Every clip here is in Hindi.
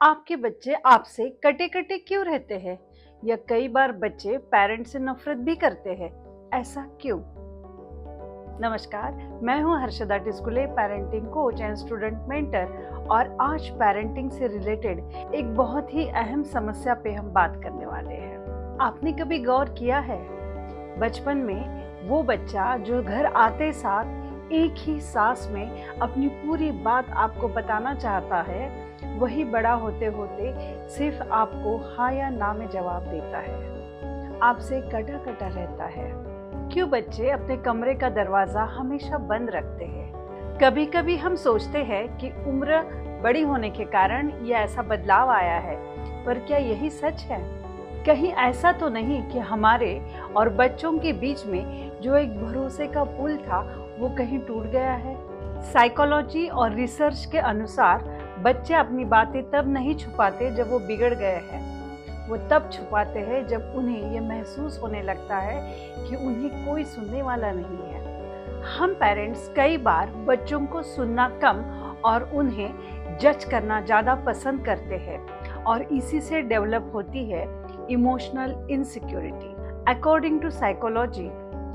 आपके बच्चे आपसे कटे-कटे क्यों रहते हैं? या कई बार बच्चे पेरेंट्स से नफरत भी करते हैं, ऐसा क्यों? नमस्कार, मैं हूं Harshada Tiskule, parenting coach and student mentor और आज पेरेंटिंग से रिलेटेड एक बहुत ही अहम समस्या पे हम बात करने वाले हैं। आपने कभी गौर किया है, बचपन में वो बच्चा जो घर आते साथ एक ही सांस में अपनी पूरी बात आपको बताना चाहता है, वही बड़ा होते होते सिर्फ आपको हाँ या ना में जवाब देता है, आपसे कटा कटा रहता है। क्यों बच्चे अपने कमरे का दरवाजा हमेशा बंद रखते हैं? कभी कभी हम सोचते हैं कि उम्र बड़ी होने के कारण यह ऐसा बदलाव आया है, पर क्या यही सच है? कहीं ऐसा तो नहीं कि हमारे और बच्चों के बीच में जो एक भरोसे का पुल था वो कहीं टूट गया है? साइकोलॉजी और रिसर्च के अनुसार बच्चे अपनी बातें तब नहीं छुपाते जब वो बिगड़ गए हैं, वो तब छुपाते हैं जब उन्हें ये महसूस होने लगता है कि उन्हें कोई सुनने वाला नहीं है। हम पेरेंट्स कई बार बच्चों को सुनना कम और उन्हें जज करना ज़्यादा पसंद करते हैं और इसी से डेवलप होती है emotional insecurity. According to psychology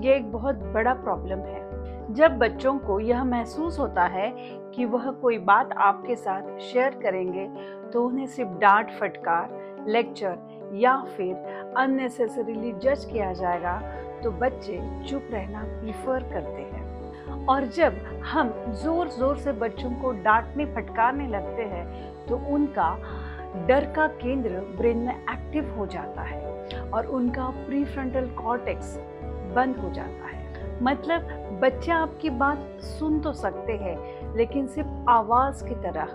ये एक बहुत बड़ा प्रॉब्लम है। जब बच्चों को यह महसूस होता है कि वह कोई बात आपके साथ शेयर करेंगे तो उन्हें सिर्फ डांट फटकार, लेक्चर या फिर अननेसेसरीली जज किया जाएगा, तो बच्चे चुप रहना प्रीफर करते हैं। और जब हम जोर जोर से बच्चों को डांटने फटकारने लगते हैं तो उनका डर का केंद्र ब्रेन में एक्टिव हो जाता है और उनका प्रीफ्रंटल कॉर्टेक्स बंद हो जाता है। मतलब बच्चे आपकी बात सुन तो सकते हैं, लेकिन सिर्फ आवाज की तरह,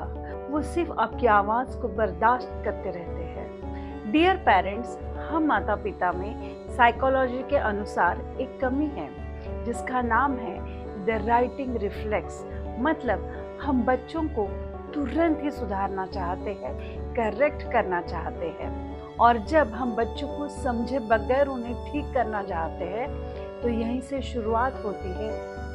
वो सिर्फ आपकी आवाज को बर्दाश्त करते रहते हैं। डियर पेरेंट्स, हम माता पिता में साइकोलॉजी के अनुसार एक कमी है जिसका नाम है द राइटिंग रिफ्लेक्स। मतलब हम बच्चों को तुरंत ही सुधारना चाहते हैं, करेक्ट करना चाहते हैं, और जब हम बच्चों को समझे बगैर उन्हें ठीक करना चाहते हैं तो यहीं से शुरुआत होती है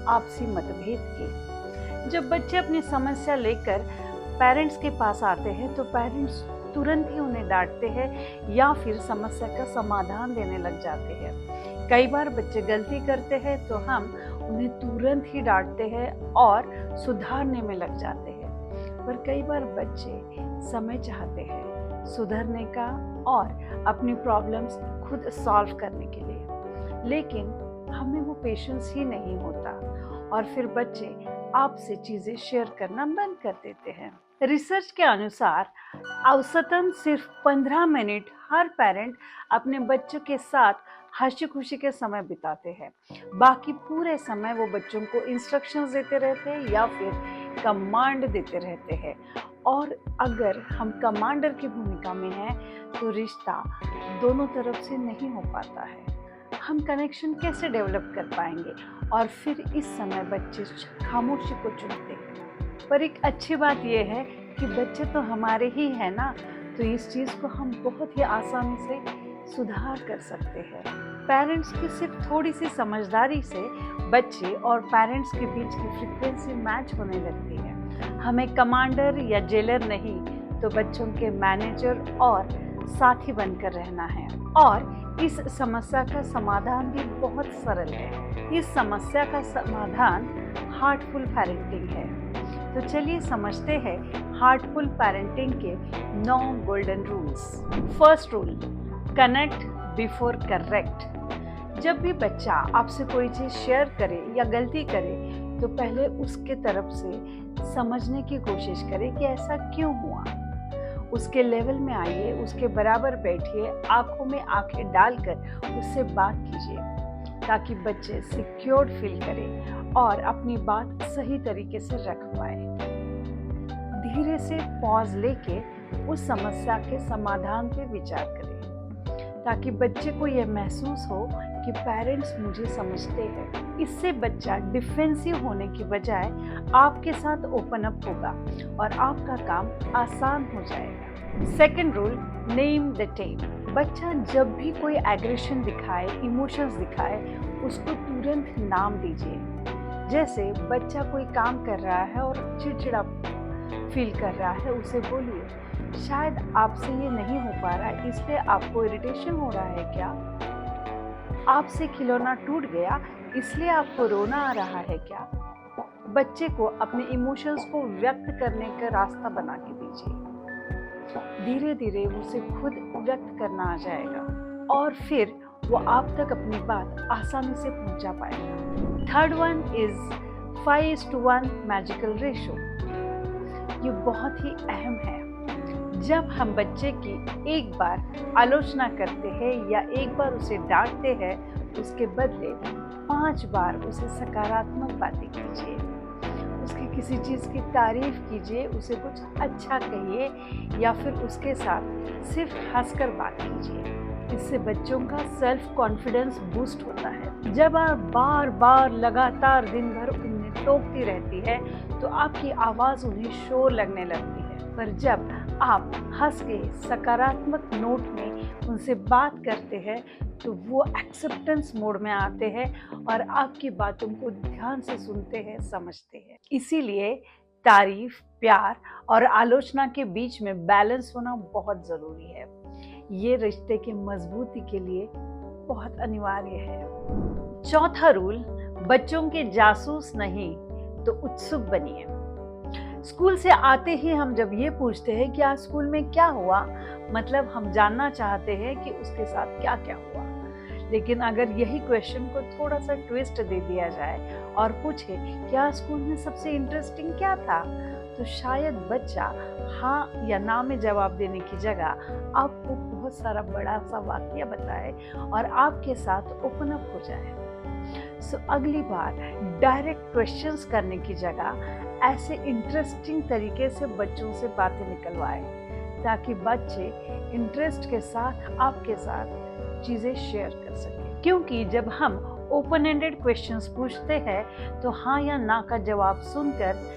आपसी मतभेद की। जब बच्चे अपनी समस्या लेकर पेरेंट्स के पास आते हैं तो पेरेंट्स तुरंत ही उन्हें डांटते हैं या फिर समस्या का समाधान देने लग जाते हैं। कई बार बच्चे गलती करते हैं तो हम उन्हें तुरंत ही डांटते हैं और सुधारने में लग जाते हैं, पर कई बार बच्चे समय चाहते हैं सुधरने का और अपनी प्रॉब्लम्स खुद सॉल्व करने के लिए, लेकिन हमें वो पेशेंस ही नहीं होता और फिर बच्चे आपसे चीज़ें शेयर करना बंद कर देते हैं। रिसर्च के अनुसार औसतन सिर्फ 15 मिनट हर पेरेंट अपने बच्चों के साथ हंसी खुशी के समय बिताते हैं। बाकी पूरे समय वो बच्चों को इंस्ट्रक्शंस देते रहते हैं या फिर कमांड देते रहते हैं, और अगर हम कमांडर की भूमिका में हैं तो रिश्ता दोनों तरफ से नहीं हो पाता है। हम कनेक्शन कैसे डेवलप कर पाएंगे? और फिर इस समय बच्चे खामोशी को चुनते हैं। पर एक अच्छी बात यह है कि बच्चे तो हमारे ही हैं ना, तो इस चीज़ को हम बहुत ही आसानी से सुधार कर सकते हैं। पेरेंट्स की सिर्फ थोड़ी सी समझदारी से बच्चे और पेरेंट्स के बीच की फ्रीक्वेंसी मैच होने लगती है। हमें कमांडर या जेलर नहीं, तो बच्चों के मैनेजर और साथी बनकर रहना है। और इस समस्या का समाधान भी बहुत सरल है। इस समस्या का समाधान हार्टफुल पेरेंटिंग है। तो चलिए समझते हैं हार्टफुल पेरेंटिंग के 9 golden rules. First rule, connect before correct. जब भी बच्चा आपसे कोई चीज़ शेयर करे या गलती करे तो पहले उसके तरफ से समझने की कोशिश करें कि ऐसा क्यों हुआ। उसके लेवल में आइए, उसके बराबर बैठिए, आंखों में आंखें डालकर उससे बात कीजिए ताकि बच्चे सिक्योर्ड फील करें और अपनी बात सही तरीके से रख पाए। धीरे से पॉज लेके उस समस्या के समाधान पे विचार करें ताकि बच्चे को यह महसूस हो कि पेरेंट्स मुझे समझते हैं। इससे बच्चा डिफेंसिव होने की बजाय आपके साथ ओपन अप होगा और आपका काम आसान हो जाएगा। सेकंड रूल, नेम द टेम। बच्चा जब भी कोई एग्रेशन दिखाए, इमोशंस दिखाए, उसको तुरंत नाम दीजिए। जैसे बच्चा कोई काम कर रहा है और चिड़चिड़ा फील कर रहा है, उसे बोलिए शायद आपसे ये नहीं हो पा रहा है, इसलिए आपको इरिटेशन हो रहा है क्या? आपसे खिलौना टूट गया, इसलिए आपको रोना आ रहा है क्या? बच्चे को अपने इमोशंस को व्यक्त करने का रास्ता बना के दीजिए। धीरे धीरे उसे खुद व्यक्त करना आ जाएगा और फिर वो आप तक अपनी बात आसानी से पहुंचा पाएगा। Third one is 5:1 magical ratio. ये बहुत ही अहम है। जब हम बच्चे की एक बार आलोचना करते हैं या एक बार उसे डांटते हैं, उसके बदले 5 बार उसे सकारात्मक बातें कीजिए, उसकी किसी चीज़ की तारीफ कीजिए, उसे कुछ अच्छा कहिए या फिर उसके साथ सिर्फ हंसकर बात कीजिए। इससे बच्चों का सेल्फ कॉन्फिडेंस बूस्ट होता है। जब आप बार बार लगातार दिन भर उन्हें टोकती रहती है तो आपकी आवाज़ उन्हें शोर लगने लगती है, पर जब आप हंस के सकारात्मक नोट में उनसे बात करते हैं तो वो एक्सेप्टेंस मोड में आते हैं और आपकी बातों को ध्यान से सुनते हैं, समझते हैं। इसीलिए तारीफ, प्यार और आलोचना के बीच में बैलेंस होना बहुत ज़रूरी है। ये रिश्ते की मजबूती के लिए बहुत अनिवार्य है। चौथा रूल, बच्चों के जासूस नहीं तो उत्सुक बनिए। स्कूल से आते ही हम जब ये पूछते हैं कि आज स्कूल में क्या हुआ, मतलब हम जानना चाहते हैं कि उसके साथ क्या क्या हुआ। लेकिन अगर यही क्वेश्चन को थोड़ा सा ट्विस्ट दे दिया जाए और पूछे कि आज स्कूल में सबसे इंटरेस्टिंग क्या था, तो शायद बच्चा हाँ या ना में जवाब देने की जगह आपको बहुत सारा बड़ा सा वाकया बताए और आपके साथ ओपन अप हो जाए। अगली बार डायरेक्ट क्वेश्चंस करने की जगह ऐसे इंटरेस्टिंग तरीके से बच्चों से बातें निकलवाए ताकि बच्चे इंटरेस्ट के साथ आपके साथ चीज़ें शेयर कर सकें। क्योंकि जब हम ओपन एंडेड क्वेश्चंस पूछते हैं तो हाँ या ना का जवाब सुनकर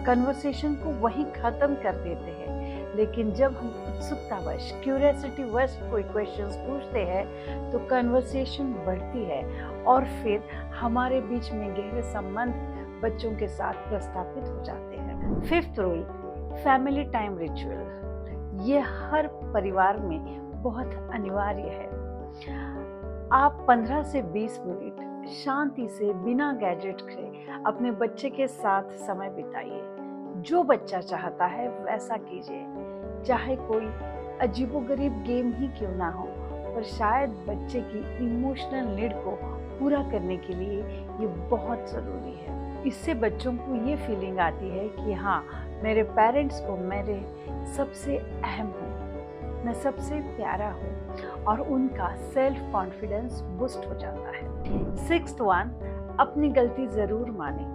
कन्वर्सेशन को वहीं ख़त्म कर देते हैं। लेकिन जब हम उत्सुकतावश, क्यूरियोसिटीवश कोई क्वेश्चंस पूछते हैं तो कन्वर्सेशन बढ़ती है और फिर हमारे बीच में गहरे संबंध बच्चों के साथ प्रस्थापित हो जाते हैं। Fifth rule, family time ritual. ये हर परिवार में बहुत अनिवार्य है। आप 15 से 20 मिनट शांति से बिना गैजेट के अपने बच्चे के साथ समय बिताइए। जो बच्चा चाहता है वैसा कीजिए, चाहे कोई अजीबोगरीब गेम ही क्यों ना हो, पर शायद बच्चे की इमोशनल नीड को पूरा करने के लिए ये बहुत ज़रूरी है। इससे बच्चों को ये फीलिंग आती है कि हाँ, मेरे पेरेंट्स को मेरे सबसे अहम हूँ, मैं सबसे प्यारा हूँ और उनका सेल्फ कॉन्फिडेंस बूस्ट हो जाता है। सिक्स्थ वन, अपनी गलती ज़रूर माने।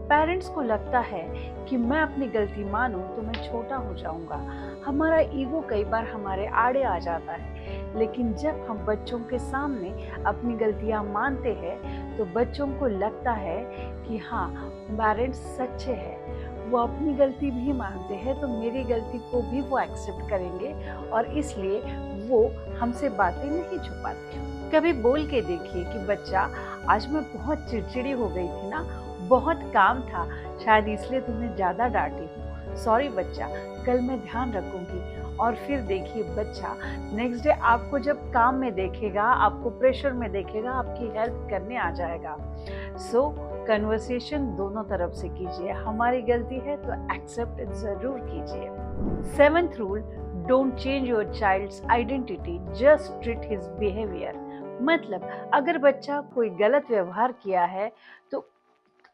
पेरेंट्स को लगता है कि मैं अपनी गलती मानूं तो मैं छोटा हो जाऊंगा। हमारा ईगो कई बार हमारे आड़े आ जाता है, लेकिन जब हम बच्चों के सामने अपनी गलतियां मानते हैं तो बच्चों को लगता है कि हाँ, पेरेंट्स सच्चे हैं, वो अपनी गलती भी मानते हैं तो मेरी गलती को भी वो एक्सेप्ट करेंगे और इसलिए वो हमसे बातें नहीं छुपाते। कभी बोल के देखिए कि बच्चा, आज मैं बहुत चिड़चिड़ी हो गई थी ना, बहुत काम था, शायद इसलिए तुम्हें ज़्यादा डांटी हूँ, सॉरी बच्चा, कल मैं ध्यान रखूँगी। और फिर देखिए बच्चा नेक्स्ट डे आपको जब काम में देखेगा, आपको प्रेशर में देखेगा, आपकी हेल्प करने आ जाएगा। सो कन्वर्सेशन दोनों तरफ से कीजिए। हमारी गलती है तो एक्सेप्ट ज़रूर कीजिए। Seventh rule, don't change your child's identity, just treat his behaviour. मतलब अगर बच्चा कोई गलत व्यवहार किया है तो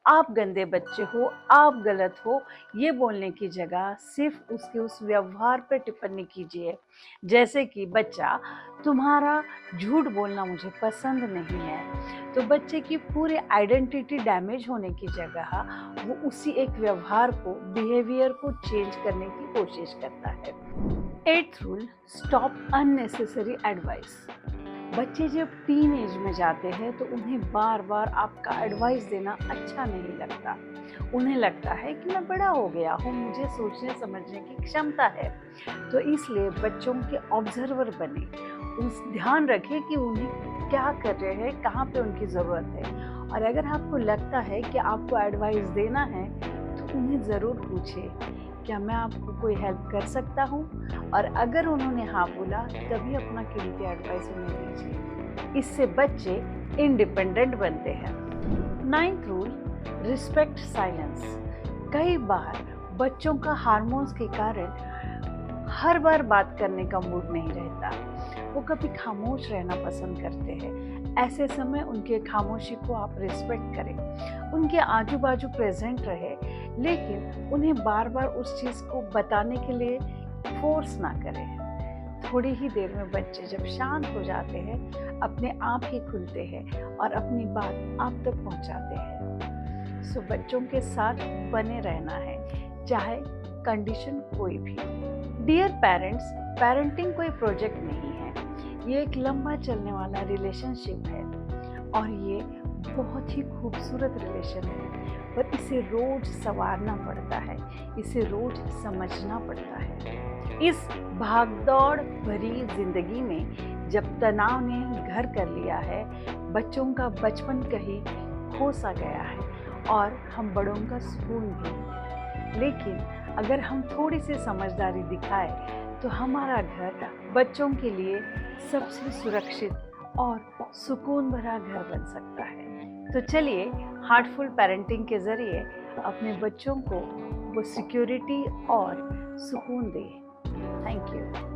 आप गंदे बच्चे हो, आप गलत हो, ये बोलने की जगह सिर्फ उसके उस व्यवहार पर टिप्पणी कीजिए। जैसे कि बच्चा, तुम्हारा झूठ बोलना मुझे पसंद नहीं है, तो बच्चे की पूरी आइडेंटिटी डैमेज होने की जगह वो उसी एक व्यवहार को, बिहेवियर को चेंज करने की कोशिश करता है। Eighth rule, stop unnecessary advice. बच्चे जब टीन एज में जाते हैं तो उन्हें बार बार आपका एडवाइस देना अच्छा नहीं लगता। उन्हें लगता है कि मैं बड़ा हो गया हूँ, मुझे सोचने समझने की क्षमता है। तो इसलिए बच्चों के ऑब्जर्वर बने, उस ध्यान रखें कि उन्हें क्या कर रहे हैं, कहाँ पे उनकी ज़रूरत है। और अगर आपको लगता है कि आपको एडवाइस देना है तो उन्हें ज़रूर पूछें क्या मैं आपको कोई हेल्प कर सकता हूँ? और अगर उन्होंने हाँ बोला तभी अपना कीमती एडवाइस उन्हें दीजिए। इससे बच्चे इंडिपेंडेंट बनते हैं। 9th rule, respect silence. कई बार बच्चों का हार्मोन्स के कारण हर बार बात करने का मूड नहीं रहता। वो कभी खामोश रहना पसंद करते हैं। ऐसे समय उनके खामोशी को आप रिस्पेक्ट करें। उनके आजू बाजू प्रेजेंट रहे, लेकिन उन्हें बार बार उस चीज़ को बताने के लिए फोर्स ना करें। थोड़ी ही देर में बच्चे जब शांत हो जाते हैं, अपने आप ही खुलते हैं और अपनी बात आप तक पहुंचाते हैं। सो बच्चों के साथ बने रहना है, चाहे कंडीशन कोई भी। डियर पेरेंट्स, पेरेंटिंग कोई प्रोजेक्ट नहीं है, ये एक लंबा चलने वाला रिलेशनशिप है और ये बहुत ही खूबसूरत रिलेशन है, पर इसे रोज संवारना पड़ता है, इसे रोज समझना पड़ता है। इस भागदौड़ भरी जिंदगी में जब तनाव ने घर कर लिया है, बच्चों का बचपन कहीं खो सा गया है और हम बड़ों का सुकून भी। लेकिन अगर हम थोड़ी सी समझदारी दिखाए तो हमारा घर बच्चों के लिए सबसे सुरक्षित और सुकून भरा घर बन सकता है। तो चलिए हार्टफुल पेरेंटिंग के ज़रिए अपने बच्चों को वो सिक्योरिटी और सुकून दें। Thank you.